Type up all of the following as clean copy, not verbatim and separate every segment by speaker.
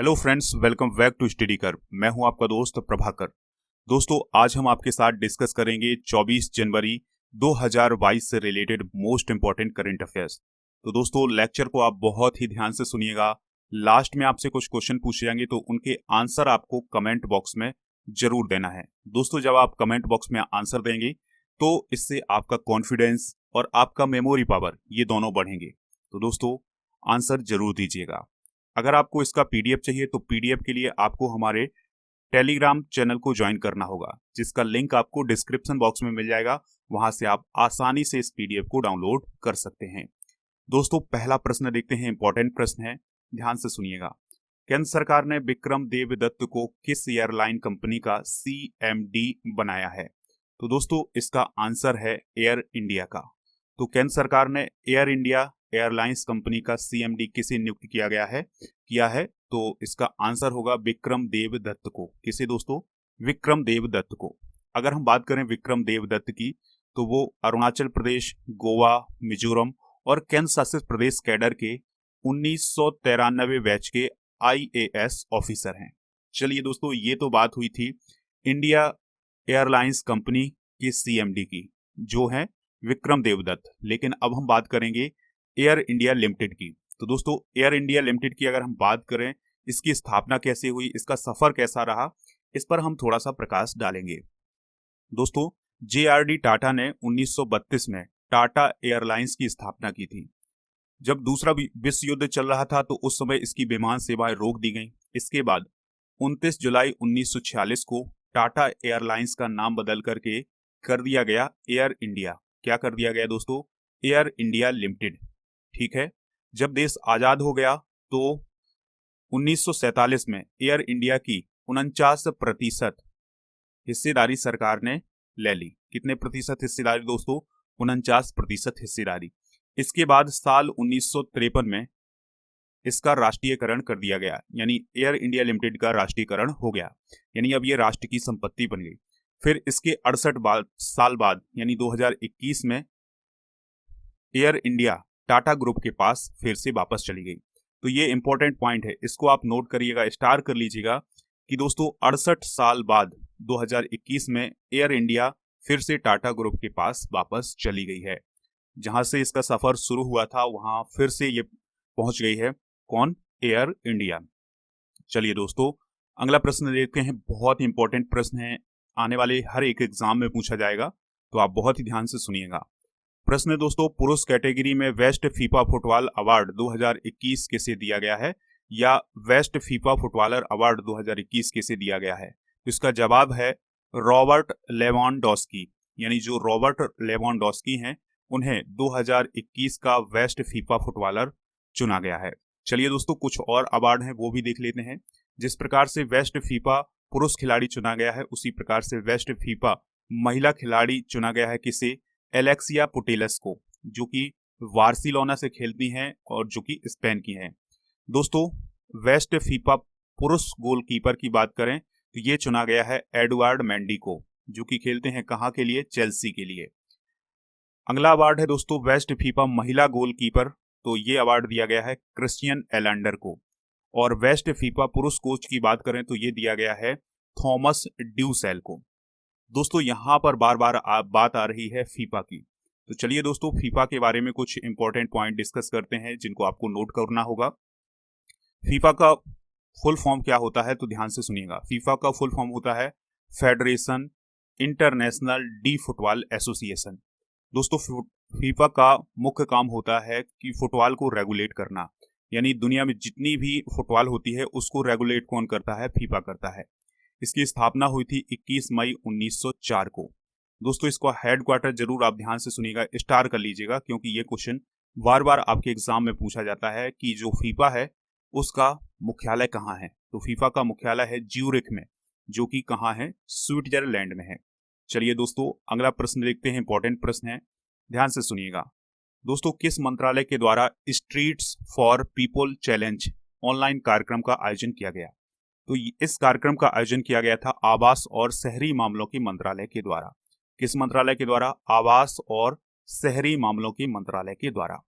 Speaker 1: Hello friends, welcome back to study कर। मैं हूं आपका दोस्त प्रभाकर। दोस्तों, आज हम आपके साथ डिस्कस करेंगे 24 जनवरी 2022 से related most important current affairs. तो दोस्तों, लेक्चर को आप बहुत ही ध्यान से सुनिएगा। लास्ट में आपसे कुछ क्वेश्चन पूछे जाएंगे तो उनके आंसर आपको कमेंट बॉक्स में जरूर देना है। दोस्तों, जब आप कमेंट बॉक्स में आंसर देंगे तो इससे आपका कॉन्फिडेंस और आपका मेमोरी पावर ये दोनों बढ़ेंगे। तो दोस्तों, आंसर जरूर दीजिएगा। अगर आपको इसका पीडीएफ चाहिए तो पीडीएफ के लिए आपको हमारे टेलीग्राम चैनल को ज्वाइन करना होगा, जिसका लिंक आपको डिस्क्रिप्शन बॉक्स में मिल जाएगा। वहां से आप आसानी से इस पीडीएफ को डाउनलोड कर सकते हैं। दोस्तों, पहला प्रश्न देखते हैं, इंपॉर्टेंट प्रश्न है, ध्यान से सुनिएगा। केंद्र सरकार ने विक्रम देवदत्त को किस एयरलाइन कंपनी का सीएमडी बनाया है? तो दोस्तों, इसका आंसर है एयर इंडिया का। तो केंद्र सरकार ने एयर इंडिया एयरलाइंस कंपनी का सीएमडी किसे नियुक्त किया है तो इसका आंसर होगा विक्रम देवदत्त को। किसे दोस्तों? विक्रम देवदत्त को। अगर हम बात करें विक्रम देवदत्त की तो वो अरुणाचल प्रदेश, गोवा, मिजोरम और केंद्र शासित प्रदेश कैडर के 1993 बैच के आईएएस ऑफिसर हैं। चलिए दोस्तों, ये तो बात हुई थी इंडिया एयरलाइंस कंपनी के सीएमडी की, जो है विक्रम देवदत्त। लेकिन अब हम बात करेंगे एयर इंडिया लिमिटेड की। तो दोस्तों, एयर इंडिया लिमिटेड की अगर हम बात करें, इसकी स्थापना कैसे हुई, इसका सफर कैसा रहा, इस पर हम थोड़ा सा प्रकाश डालेंगे। दोस्तों, जेआरडी टाटा ने 1932 में टाटा एयरलाइंस की स्थापना की थी। जब दूसरा विश्व युद्ध चल रहा था तो उस समय इसकी विमान सेवाएं रोक दी गई। इसके बाद 29 जुलाई 1946 को टाटा एयरलाइंस का नाम बदल करके कर दिया गया एयर इंडिया। क्या कर दिया गया दोस्तों? Air India limited. ठीक है। जब देश आजाद हो गया तो 1947 में एयर इंडिया की 49% हिस्सेदारी सरकार ने ले ली। कितने प्रतिशत हिस्सेदारी दोस्तों? 49% हिस्सेदारी। इसके बाद साल 1953 में इसका राष्ट्रीयकरण कर दिया गया, यानी एयर इंडिया लिमिटेड का राष्ट्रीयकरण हो गया, यानी अब ये राष्ट्र की संपत्ति बन गई। फिर इसके 68 साल बाद यानी 2021 में एयर इंडिया टाटा ग्रुप के पास फिर से वापस चली गई। तो ये इंपॉर्टेंट पॉइंट है, इसको आप नोट करिएगा, स्टार कर लीजिएगा कि दोस्तों 68 साल बाद 2021 में एयर इंडिया फिर से टाटा ग्रुप के पास वापस चली गई है। जहां से इसका सफर शुरू हुआ था वहां फिर से ये पहुंच गई है। कौन? Air India. चलिए दोस्तों, अगला प्रश्न देखते हैं। बहुत ही इंपॉर्टेंट प्रश्न है, आने वाले हर एक एग्जाम में पूछा जाएगा, तो आप बहुत ही ध्यान से सुनिएगा। प्रश्न है दोस्तों, पुरुष कैटेगरी में बेस्ट फीफा फुटबॉल अवार्ड 2021 किसे दिया गया है, या बेस्ट फीफा फुटबॉलर अवार्ड 2021 किसे दिया गया है? तो इसका जवाब है रॉबर्ट लेवांडोस्की। यानी जो रॉबर्ट लेवांडोस्की हैं उन्हें 2021 का बेस्ट फीफा फुटबॉलर चुना गया है। चलिए दोस्तों, कुछ और अवार्ड हैं वो भी देख लेते हैं। जिस प्रकार से बेस्ट फीफा पुरुष खिलाड़ी चुना गया है, उसी प्रकार से बेस्ट फीफा महिला खिलाड़ी चुना गया है। किसे? एलेक्सिया पुटेलस को, जो कि बार्सिलोना से खेलती हैं और जो कि स्पेन की हैं। दोस्तों, वेस्ट फीफा पुरुष गोलकीपर की बात करें तो ये चुना गया है एडवर्ड मेंडी को, जो कि खेलते हैं कहां के लिए? चेल्सी के लिए। अगला अवार्ड है दोस्तों वेस्ट फीफा महिला गोलकीपर, तो ये अवार्ड दिया गया है क्रिस्टियन एलेंडर को। और वेस्ट फीफा पुरुष कोच की बात करें तो ये दिया गया है थॉमस ड्यूसेल को। दोस्तों, यहां पर बार बार बात आ रही है फीफा की, तो चलिए दोस्तों फीफा के बारे में कुछ इंपॉर्टेंट पॉइंट डिस्कस करते हैं जिनको आपको नोट करना होगा। फीफा का फुल फॉर्म क्या होता है? तो ध्यान से सुनिएगा। फीफा का फुल फॉर्म होता है federation international D football association. दोस्तों, फीफा का मुख्य काम होता है कि फुटबॉल को रेगुलेट करना, यानी दुनिया में जितनी भी फुटबॉल होती है उसको रेगुलेट कौन करता है? फीफा करता है। इसकी स्थापना हुई थी 21 मई 1904 को। दोस्तों, इसका हेडक्वार्टर जरूर आप ध्यान से सुनिएगा, स्टार कर लीजिएगा, क्योंकि ये क्वेश्चन बार बार आपके एग्जाम में पूछा जाता है कि जो फीफा है उसका मुख्यालय कहाँ है। तो फीफा का मुख्यालय है ज्यूरिख में, जो कि कहाँ है? स्विट्जरलैंड में है। चलिए दोस्तों, अगला प्रश्न देखते हैं, इंपॉर्टेंट प्रश्न है, ध्यान से सुनिएगा। दोस्तों, किस मंत्रालय के द्वारा streets for people challenge online कार्यक्रम का आयोजन किया गया? तो इस कार्यक्रम का आयोजन किया गया था आवास और शहरी मामलों के मंत्रालय के द्वारा। किस मंत्रालय के द्वारा? आवास और शहरी मामलों के मंत्रालय के द्वारा।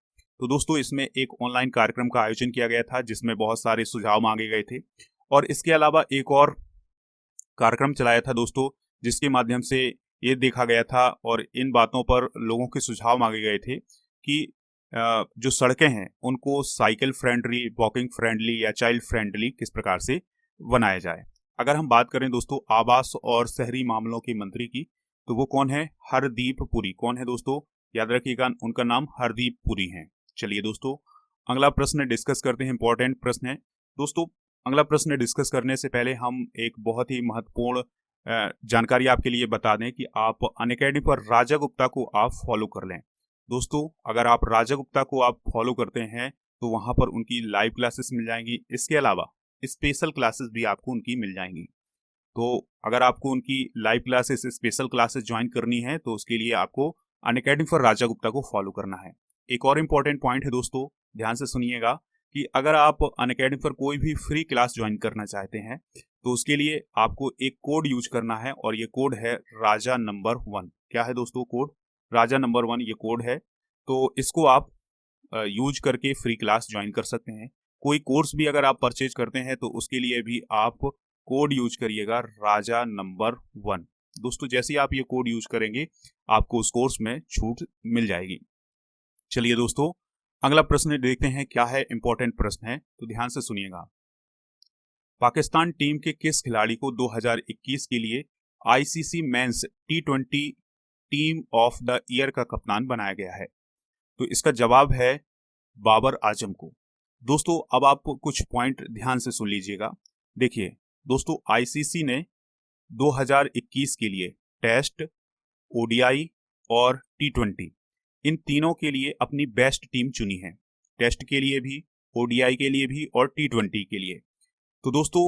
Speaker 1: तो दोस्तों इसमें एक ऑनलाइन कार्यक्रम का आयोजन किया गया था जिसमें बहुत सारे सुझाव मांगे गए थे, और इसके अलावा एक और कार्यक्रम चलाया था दोस्तों, जिसके माध्यम से ये देखा गया था और इन बातों पर लोगों के सुझाव मांगे गए थे कि जो सड़कें हैं उनको साइकिल फ्रेंडली, वॉकिंग फ्रेंडली या चाइल्ड फ्रेंडली किस प्रकार से बनाया जाए। अगर हम बात करें दोस्तों आवास और शहरी मामलों के मंत्री की, तो वो कौन है? हरदीप पुरी। कौन है दोस्तों? याद रखिएगा, उनका नाम हरदीप पुरी है। चलिए दोस्तों अगला प्रश्न डिस्कस करते हैं, इंपॉर्टेंट प्रश्न है दोस्तों। अगला प्रश्न डिस्कस करने से पहले हम एक बहुत ही महत्वपूर्ण जानकारी आपके लिए बता दें कि आप अनअकैडमी पर राजा गुप्ता को आप फॉलो कर लें। दोस्तों अगर आप राजा गुप्ता को आप फॉलो करते हैं तो वहां पर उनकी लाइव क्लासेस मिल जाएंगी, इसके अलावा स्पेशल क्लासेस भी आपको उनकी मिल जाएंगी। तो अगर आपको उनकी live classes, special classes join करनी है तो उसके लिए आपको अनअकैडमी फॉर राजा गुप्ता को फॉलो करना है। एक और इम्पॉर्टेंट पॉइंट है दोस्तों, ध्यान से सुनिएगा कि अगर आप अनअकैडमी पर कोई भी फ्री क्लास ज्वाइन करना चाहते हैं तो उसके लिए आपको एक कोड यूज करना है, और ये कोड है राजा नंबर 1। क्या है दोस्तों? कोड राजा नंबर 1 ये कोड है। तो इसको आप यूज करके फ्री क्लास ज्वाइन कर सकते हैं। कोई कोर्स भी अगर आप परचेज करते हैं तो उसके लिए भी आप कोड यूज करिएगा राजा नंबर 1। दोस्तों जैसे ही आप ये कोड यूज करेंगे आपको उस कोर्स में छूट मिल जाएगी। चलिए दोस्तों अगला प्रश्न देखते हैं क्या है, इंपॉर्टेंट प्रश्न है तो ध्यान से सुनिएगा। पाकिस्तान टीम के किस खिलाड़ी को 2021 के लिए ICC men's T20 team of the year का कप्तान बनाया गया है? तो इसका जवाब है बाबर आजम को। दोस्तों अब आप कुछ पॉइंट ध्यान से सुन लीजिएगा। देखिए दोस्तों आईसीसी ने 2021 के लिए टेस्ट, ओडीआई और टी20 इन तीनों के लिए अपनी बेस्ट टीम चुनी है। टेस्ट के लिए भी, ओडीआई के लिए भी और टी20 के लिए। तो दोस्तों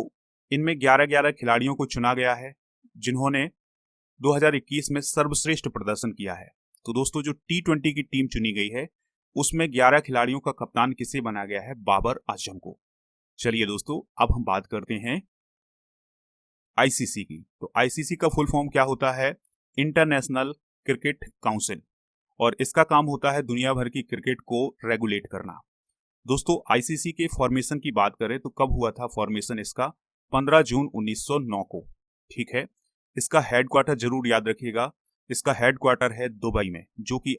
Speaker 1: इनमें 11-11 खिलाड़ियों को चुना गया है जिन्होंने 2021 में सर्वश्रेष्ठ प्रदर्शन किया है। तो दोस्तों जो टी20 की टीम चुनी गई है उसमें 11 खिलाड़ियों का कप्तान किसे बनाया गया है? बाबर आजम को। चलिए दोस्तों अब हम बात करते हैं आईसीसी की। तो आईसीसी का फुल फॉर्म क्या होता है? इंटरनेशनल क्रिकेट काउंसिल, और इसका काम होता है दुनिया भर की क्रिकेट को रेगुलेट करना। दोस्तों आईसीसी के फॉर्मेशन की बात करें तो कब हुआ था फॉर्मेशन इसका? 15 जून 1909 को। ठीक है, इसका हेडक्वार्टर जरूर याद रखिएगा, इसका हेडक्वार्टर है दुबई में, जो कि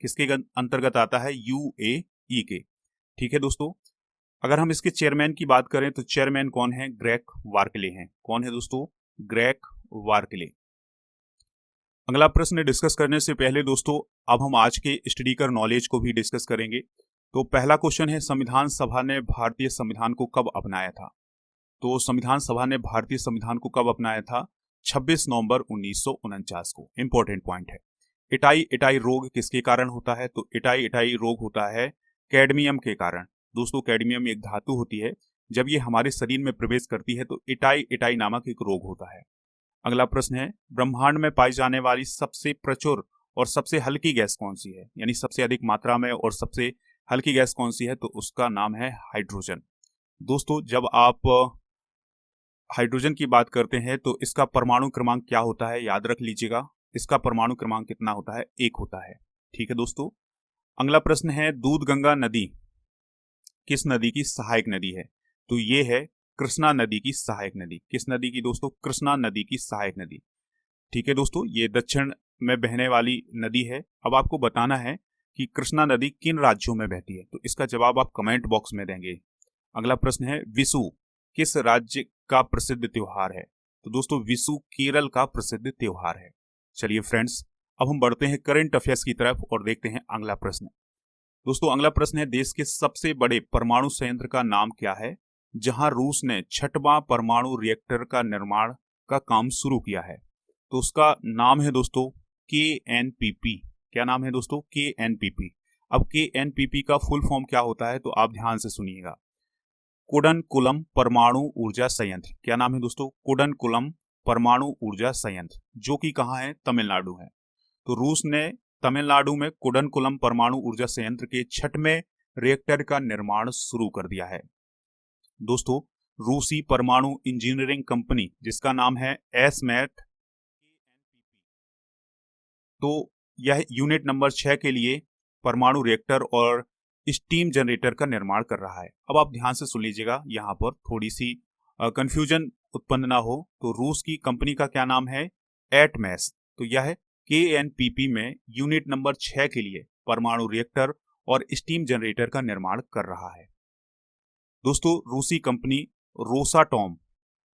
Speaker 1: किसके अंतर्गत आता है? यूएई के। ठीक है दोस्तों, अगर हम इसके चेयरमैन की बात करें तो चेयरमैन कौन है? ग्रेग वार्कले हैं। कौन है दोस्तों? ग्रेग वार्कले। अगला प्रश्न डिस्कस करने से पहले दोस्तों अब हम आज के स्टडी कर नॉलेज को भी डिस्कस करेंगे। तो पहला क्वेश्चन है, संविधान सभा ने भारतीय संविधान को कब अपनाया था? तो संविधान सभा ने भारतीय संविधान को कब अपनाया था? 26 नवंबर 1949 को। इंपॉर्टेंट पॉइंट है। इटाई इटाई रोग किसके कारण होता है? तो इटाई इटाई रोग होता है कैडमियम के कारण। दोस्तों कैडमियम एक धातु होती है, जब ये हमारे शरीर में प्रवेश करती है तो इटाई इटाई नामक एक रोग होता है। अगला प्रश्न है, ब्रह्मांड में पाई जाने वाली सबसे प्रचुर और सबसे हल्की गैस कौन सी है? यानी सबसे अधिक मात्रा में और सबसे हल्की गैस कौन सी है? तो उसका नाम है हाइड्रोजन। दोस्तों जब आप हाइड्रोजन की बात करते हैं तो इसका परमाणु क्रमांक क्या होता है? याद रख लीजिएगा, इसका परमाणु क्रमांक कितना होता है? 1 होता है। ठीक है दोस्तों, अगला प्रश्न है, दूधगंगा नदी किस नदी की सहायक नदी है? तो ये है कृष्णा नदी की सहायक नदी। किस नदी की दोस्तों? कृष्णा नदी की सहायक नदी। ठीक है दोस्तों, ये दक्षिण में बहने वाली नदी है। अब आपको बताना है कि कृष्णा नदी किन राज्यों में बहती है, तो इसका जवाब आप कमेंट बॉक्स में देंगे। अगला प्रश्न है, विशु किस राज्य का प्रसिद्ध त्योहार है? तो दोस्तों विशु केरल का प्रसिद्ध त्योहार है। चलिए फ्रेंड्स अब हम बढ़ते हैं करंट अफेयर्स की तरफ और देखते हैं अगला प्रश्न। दोस्तों अगला प्रश्न है, देश के सबसे बड़े परमाणु संयंत्र का नाम क्या है जहां रूस ने 6वां परमाणु रिएक्टर का निर्माण का काम शुरू किया है? तो उसका नाम है दोस्तों KNPP। क्या नाम है दोस्तों? KNPP। अब KNPP का फुल फॉर्म क्या होता है? तो आप ध्यान से सुनिएगा, कुडनकुलम परमाणु ऊर्जा संयंत्र। क्या नाम है दोस्तों? कुडनकुलम परमाणु ऊर्जा संयंत्र, जो कि कहाँ है? तमिलनाडु है। तो रूस ने तमिलनाडु में कुडनकुलम परमाणु ऊर्जा संयंत्र के 6वें रिएक्टर का निर्माण शुरू कर दिया है। दोस्तों रूसी परमाणु इंजीनियरिंग कंपनी जिसका नाम है एसमेट, तो यह यूनिट नंबर 6 के लिए परमाणु रिएक्टर और स्टीम जनरेटर का निर्माण कर रहा है। अब आप ध्यान से सुन लीजिएगा, यहाँ पर थोड़ी सी कंफ्यूजन उत्पन्न ना हो। तो रूस की कंपनी का क्या नाम है? एटमेस। तो यह KNPP में यूनिट नंबर 6 के लिए परमाणु रिएक्टर और स्टीम जनरेटर का निर्माण कर रहा है। दोस्तों, रूसी कंपनी रोसाटॉम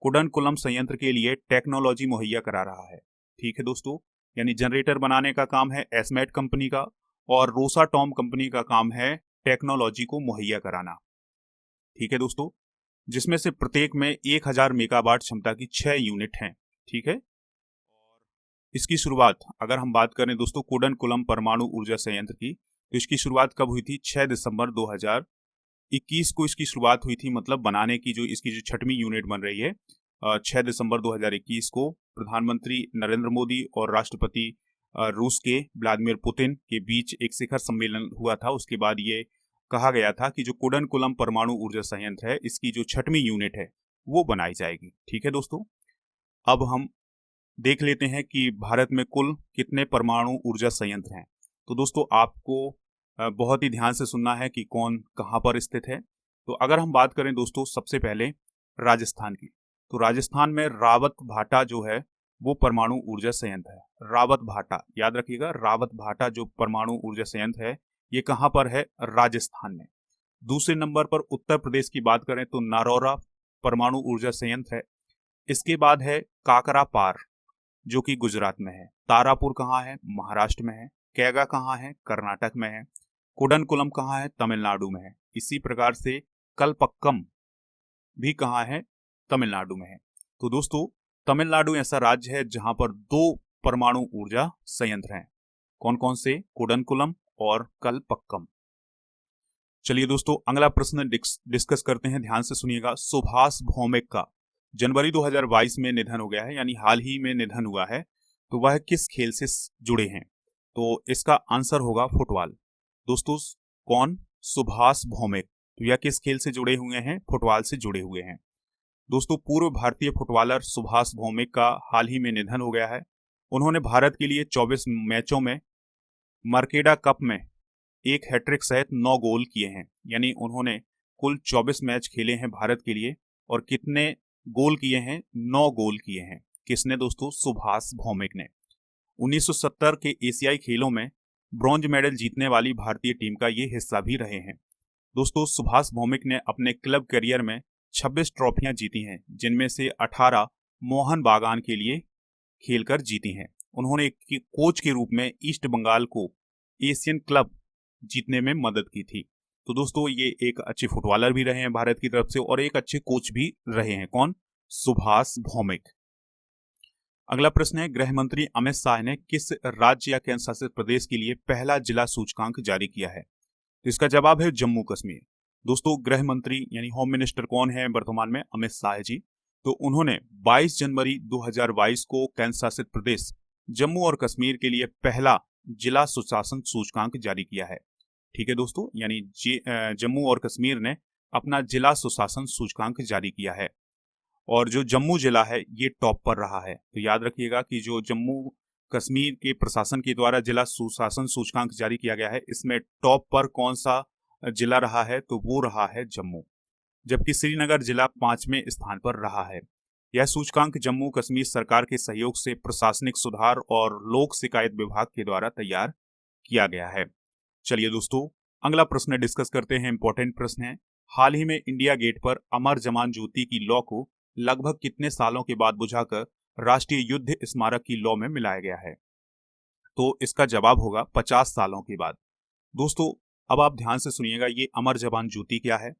Speaker 1: कुडनकुलम संयंत्र के लिए टेक्नोलॉजी मुहैया करा रहा है। ठीक है दोस्तों, यानी जनरेटर बनाने का काम है एस्मेट कंपनी का और रोसाटॉम कंपनी का काम है टेक्नोलॉजी को मुहैया कराना। ठीक है दोस्तों, जिसमें से प्रत्येक में 1000 मेगावाट क्षमता की 6 यूनिट हैं। ठीक है, और इसकी शुरुआत अगर हम बात करें दोस्तों कुडनकुलम परमाणु ऊर्जा संयंत्र की, तो इसकी शुरुआत कब हुई थी? 6 दिसंबर 2021 को इसकी शुरुआत हुई थी। मतलब बनाने की जो इसकी जो 6वीं यूनिट बन रही है, 6 दिसंबर 2021 को प्रधानमंत्री नरेंद्र मोदी और राष्ट्रपति रूस के व्लादिमीर पुतिन के बीच एक शिखर सम्मेलन हुआ था। उसके बाद ये कहा गया था कि जो कुडनकुलम परमाणु ऊर्जा संयंत्र है, इसकी जो 6वीं यूनिट है वो बनाई जाएगी। ठीक है दोस्तों, अब हम देख लेते हैं कि भारत में कुल कितने परमाणु ऊर्जा संयंत्र हैं। तो दोस्तों, आपको बहुत ही ध्यान से सुनना है कि कौन कहाँ पर स्थित है। तो अगर हम बात करें दोस्तों सबसे पहले राजस्थान की, तो राजस्थान में रावत भाटा जो है वो परमाणु ऊर्जा संयंत्र है। रावत भाटा याद रखिएगा, रावत भाटा जो परमाणु ऊर्जा संयंत्र है ये कहाँ पर है? राजस्थान में। दूसरे नंबर पर उत्तर प्रदेश की बात करें तो नारौरा परमाणु ऊर्जा संयंत्र है। इसके बाद है काकरापार जो कि गुजरात में है। तारापुर कहाँ है? महाराष्ट्र में है। कैगा कहाँ है? कर्नाटक में है। कुडनकुलम कहाँ है? तमिलनाडु में है। इसी प्रकार से कलपक्कम भी कहाँ है? तमिलनाडु में है। तो दोस्तों, तमिलनाडु ऐसा राज्य है जहां पर 2 परमाणु ऊर्जा संयंत्र हैं। कौन कौन से? कुडनकुलम और कलपक्कम। चलिए दोस्तों, अगला प्रश्न डिस्कस करते हैं। ध्यान से सुनिएगा। सुभाष भौमिक का जनवरी 2022 में निधन हो गया है, यानी हाल ही में निधन हुआ है। तो वह किस खेल से जुड़े हैं? तो इसका आंसर होगा फुटबॉल। दोस्तों, कौन? सुभाष भौमिक। तो यह किस खेल से जुड़े हुए हैं? फुटबॉल से जुड़े हुए हैं। दोस्तों, पूर्व भारतीय फुटबॉलर सुभाष भौमिक का हाल ही में निधन हो गया है। उन्होंने भारत के लिए 24 मैचों में मर्केडा कप में एक हैट्रिक सहित 9 गोल किए हैं। यानी उन्होंने कुल 24 मैच खेले हैं भारत के लिए और कितने गोल किए हैं? 9 गोल किए हैं। किसने दोस्तों? सुभाष भौमिक ने। 1970 के एशियाई खेलों में ब्रॉन्ज मेडल जीतने वाली भारतीय टीम का ये हिस्सा भी रहे हैं। दोस्तों, सुभाष भौमिक ने अपने क्लब करियर में 26 ट्रॉफियां जीती हैं, जिनमें से 18 मोहन बागान के लिए खेलकर जीती हैं। उन्होंने एक कोच के रूप में ईस्ट बंगाल को एशियन क्लब जीतने में मदद की थी। तो दोस्तों, ये एक अच्छे फुटबॉलर भी रहे हैं भारत की तरफ से और एक अच्छे कोच भी रहे हैं। कौन? सुभाष भौमिक। अगला प्रश्न है, गृह मंत्री अमित शाह ने किस राज्य या केंद्र शासित प्रदेश के लिए पहला जिला सूचकांक जारी किया है? तो इसका जवाब है जम्मू कश्मीर। दोस्तों, गृह मंत्री यानी होम मिनिस्टर कौन है वर्तमान में? अमित शाह जी। तो उन्होंने 22 जनवरी 2022 को केंद्र शासित प्रदेश जम्मू और कश्मीर के लिए पहला जिला सुशासन सूचकांक जारी किया है। ठीक है दोस्तों, यानी जम्मू और कश्मीर ने अपना जिला सुशासन सूचकांक जारी किया है और जो जम्मू जिला है ये टॉप पर रहा है। तो याद रखिएगा कि जो जम्मू कश्मीर के प्रशासन के द्वारा जिला सुशासन सूचकांक जारी किया गया है, इसमें टॉप पर कौन सा जिला रहा है? तो वो रहा है जम्मू, जबकि श्रीनगर जिला 5वें स्थान पर रहा है। यह सूचकांक जम्मू कश्मीर सरकार के सहयोग से प्रशासनिक सुधार और लोक शिकायत विभाग के द्वारा तैयार किया गया है। चलिए दोस्तों, अगला प्रश्न डिस्कस करते हैं। इंपॉर्टेंट प्रश्न है, हाल ही में इंडिया गेट पर अमर जवान ज्योति की लौ को लगभग कितने सालों के बाद बुझाकर राष्ट्रीय युद्ध स्मारक की लौ में मिलाया गया है? तो इसका जवाब होगा 50 सालों के बाद। दोस्तों, अब आप ध्यान से सुनिएगा, ये अमर जवान ज्योति क्या है?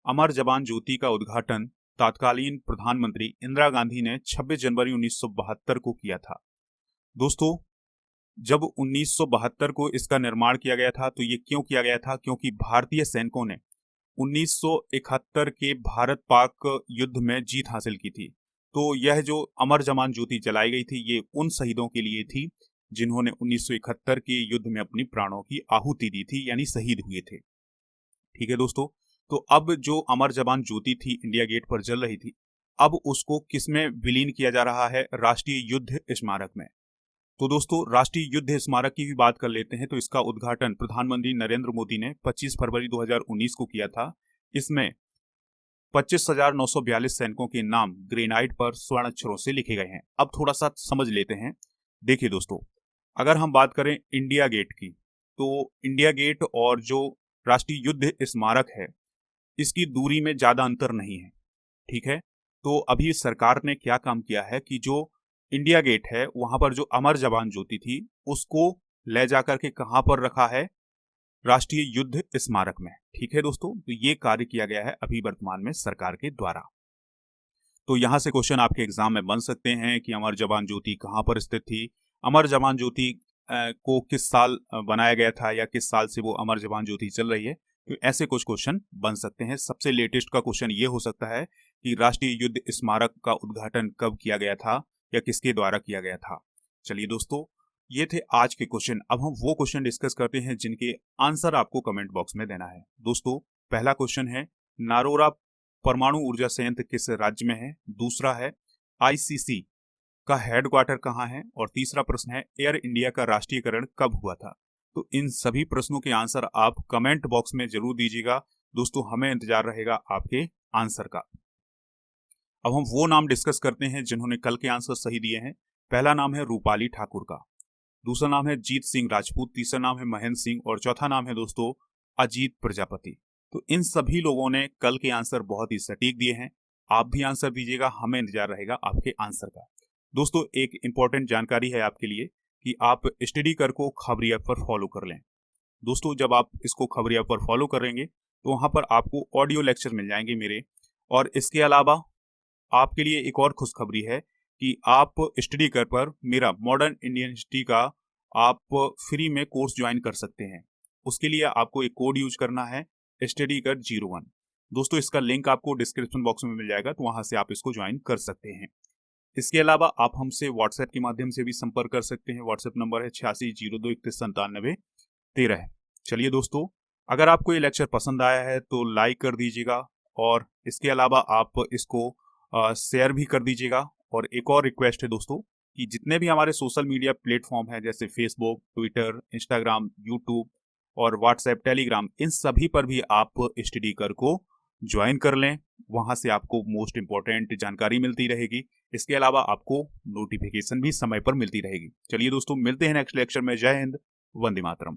Speaker 1: अमर जवान ज्योति का उद्घाटन तत्कालीन प्रधानमंत्री इंदिरा गांधी ने 26 जनवरी 1972 को किया था। दोस्तों, जब 1972 को इसका निर्माण किया गया था, तो ये क्यों किया गया था? क्योंकि भारतीय सैनिकों ने 1971 के भारत पाक युद्ध में जीत हासिल की थी। तो यह जो अमर जवान ज्योति जलाई गई थी, ये उन शहीदों के लिए थी जिन्होंने 1971 के युद्ध में अपनी प्राणों की आहुति दी थी, यानी शहीद हुए थे। ठीक है दोस्तों, तो अब जो अमर जवान ज्योति थी इंडिया गेट पर जल रही थी, अब उसको किसमें विलीन किया जा रहा है? राष्ट्रीय युद्ध स्मारक में। तो दोस्तों राष्ट्रीय युद्ध स्मारक की भी बात कर लेते हैं। तो इसका उद्घाटन प्रधानमंत्री नरेंद्र मोदी ने 25 फरवरी 2019 को किया था। इसमें 25,942 सैनिकों के नाम ग्रेनाइट पर स्वर्ण अक्षरों से लिखे गए हैं। अब थोड़ा सा समझ लेते हैं। देखिए दोस्तों, अगर हम बात करें इंडिया गेट की, तो इंडिया गेट और जो राष्ट्रीय युद्ध स्मारक है, इसकी दूरी में ज्यादा अंतर नहीं है। ठीक है। तो अभी सरकार ने क्या काम किया है कि जो इंडिया गेट है वहां पर जो अमर जवान ज्योति थी उसको ले जाकर के कहां पर रखा है, राष्ट्रीय युद्ध स्मारक में। ठीक है दोस्तों, तो ये कार्य किया गया है अभी वर्तमान में सरकार के द्वारा। तो यहां से क्वेश्चन आपके एग्जाम में बन सकते हैं कि अमर जवान ज्योति कहां पर स्थित थी, अमर जवान ज्योति को किस साल बनाया गया था, या किस साल से वो अमर जवान ज्योति चल रही है। तो ऐसे कुछ क्वेश्चन बन सकते हैं। सबसे लेटेस्ट का क्वेश्चन ये हो सकता है कि राष्ट्रीय युद्ध स्मारक का उद्घाटन कब किया गया था या किसके द्वारा किया गया था। चलिए दोस्तों, ये थे आज के क्वेश्चन। अब हम वो क्वेश्चन डिस्कस करते हैं जिनके आंसर आपको कमेंट बॉक्स में देना है। दोस्तों, पहला क्वेश्चन है, नारोरा परमाणु ऊर्जा संयंत्र किस राज्य में है। दूसरा है, आईसीसी का हेडक्वार्टर कहाँ है। और तीसरा प्रश्न है, एयर इंडिया का राष्ट्रीयकरण कब हुआ था। तो इन सभी प्रश्नों के आंसर आप कमेंट बॉक्स में जरूर दीजिएगा। दोस्तों, हमें इंतजार रहेगा आपके आंसर का। अब हम वो नाम डिस्कस करते हैं जिन्होंने कल के आंसर सही दिए हैं। पहला नाम है रूपाली ठाकुर का, दूसरा नाम है जीत सिंह राजपूत, तीसरा नाम है महेंद्र सिंह और चौथा नाम है दोस्तों अजीत प्रजापति। तो इन सभी लोगों ने कल के आंसर बहुत ही सटीक दिए हैं। आप भी आंसर दीजिएगा, हमें इंतजार रहेगा आपके आंसर का। दोस्तों, एक इंपॉर्टेंट जानकारी है आपके लिए कि आप स्टडी कर को खबरी ऐप पर फॉलो कर लें। दोस्तों, जब आप इसको खबरी ऐप पर फॉलो करेंगे तो वहां पर आपको ऑडियो लेक्चर मिल जाएंगे मेरे। और इसके अलावा आपके लिए एक और खुशखबरी है कि आप स्टडी कर पर मेरा मॉडर्न इंडियन हिस्ट्री का आप फ्री में कोर्स ज्वाइन कर सकते हैं। उसके लिए आपको एक कोड यूज करना है, स्टडी कर 01। दोस्तों, इसका लिंक आपको डिस्क्रिप्शन बॉक्स में मिल जाएगा, तो वहां से आप इसको ज्वाइन कर सकते हैं। इसके अलावा आप हमसे व्हाट्सएप के माध्यम से भी संपर्क कर सकते हैं। व्हाट्सएप नंबर है 8602319713। चलिए दोस्तों, अगर आपको ये लेक्चर पसंद आया है तो लाइक कर दीजिएगा, और इसके अलावा आप इसको शेयर भी कर दीजिएगा। और एक और रिक्वेस्ट है दोस्तों कि जितने भी हमारे सोशल मीडिया प्लेटफॉर्म हैं जैसे फेसबुक, ट्विटर, इंस्टाग्राम, यूट्यूब और व्हाट्सएप, टेलीग्राम, इन सभी पर भी आप स्टडी कर को ज्वाइन कर लें। वहां से आपको मोस्ट इंपॉर्टेंट जानकारी मिलती रहेगी। इसके अलावा आपको नोटिफिकेशन भी समय पर मिलती रहेगी। चलिए दोस्तों, मिलते हैं नेक्स्ट लेक्चर में। जय हिंद, वंदे मातरम।